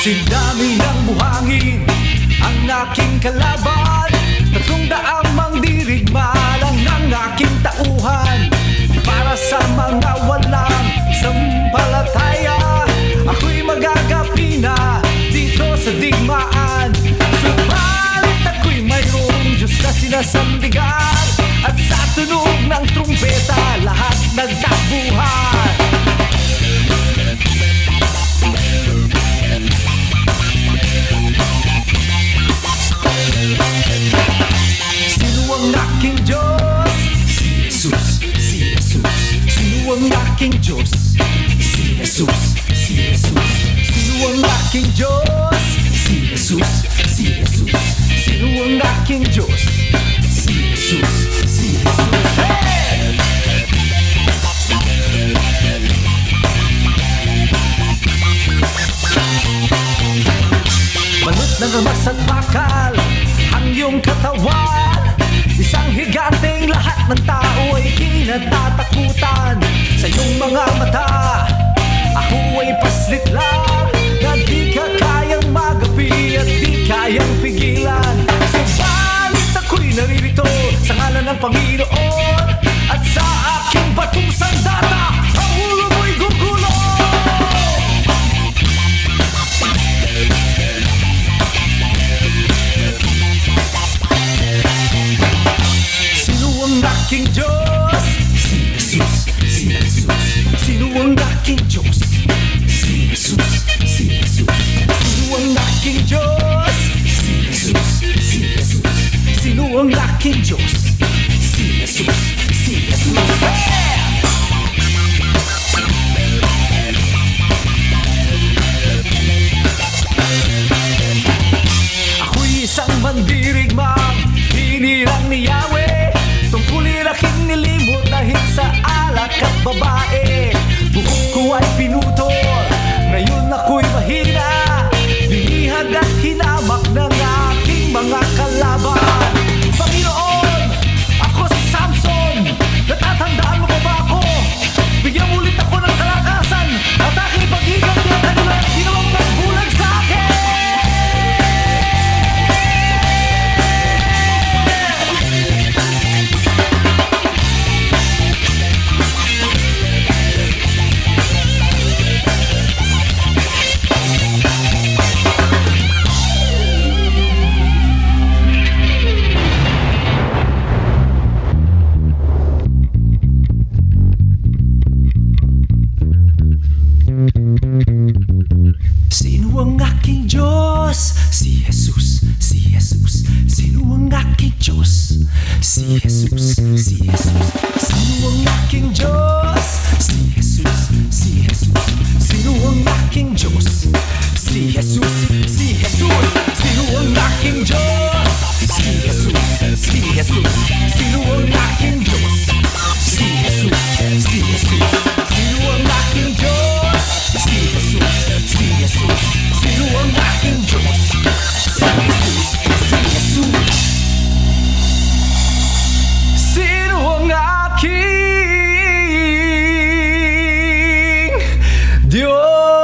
Sindami ng buhangin ang aking kalaban, 300 mandirigma lang ang aking tauhan. Para sa mga walang sampalataya, ako'y magagapi na dito sa digmaan. Subalit ako'y mayroong Diyos na sinasandigan, at sa tunog ng trumpeta lahat nagtabuhan. Sino ang aking Diyos? Si Jesus, si Jesus. Sino ang aking Diyos? Si Jesus, si Jesus. Sino ang aking Diyos? Si Jesus, si Jesus. Sino ang aking Diyos? Si Jesus, si Jesus. Hey! Balot ng ramas at bakal ang iyong katawan, isang higanteng lahat ng tao ay kinatatakutan. Sa iyong mga mata, ako ay paslit lang, na di ka kayang magapi at di kayang pigilan. Subalit ako'y naririto sa ngalan ng Panginoon, at sa aking batong sandata ang ulo mo'y gugulo. Aking Diyos, si Jesus, si Jesus. Sino ang aking Diyos? Si Jesus, si Jesus. Sino ang aking Diyos? Si Jesus, si Jesus. Sino ang aking Diyos? Si Jesus, si Jesus. Ako'y isang mandirigmang hinirang ni Yahweh, tungkulin aking nilimot dahil sa alak at babae. Buhok ko ay pinutol, ngayon ako'y mahina, binihag at hinamak ng aking mga kalaban. Panginoon, ako si Samson, natatandaan mo pa ba ako? Bigyan ulit ako ng kalakasan at aking paghiganti at kanila ginawang nagbulag sa akin. Sino ang aking Diyos? Si Jesus, si Jesus. Sino ang aking Diyos? Si Jesus, si Jesus. Sino ang aking Diyos? Si Jesus, si Jesus. Sino ang aking Diyos? Si Jesus, si Jesus. Sino ang aking Diyos? Si Jesus, si Jesus. Sino ang aking Diyos? Si Jesus, si Jesus. Sino ang aking Diyos? Si Jesus, si Jesus. Sino ang aking Diyos? Si Jesus, si Jesus. Sino ang aking Diyos?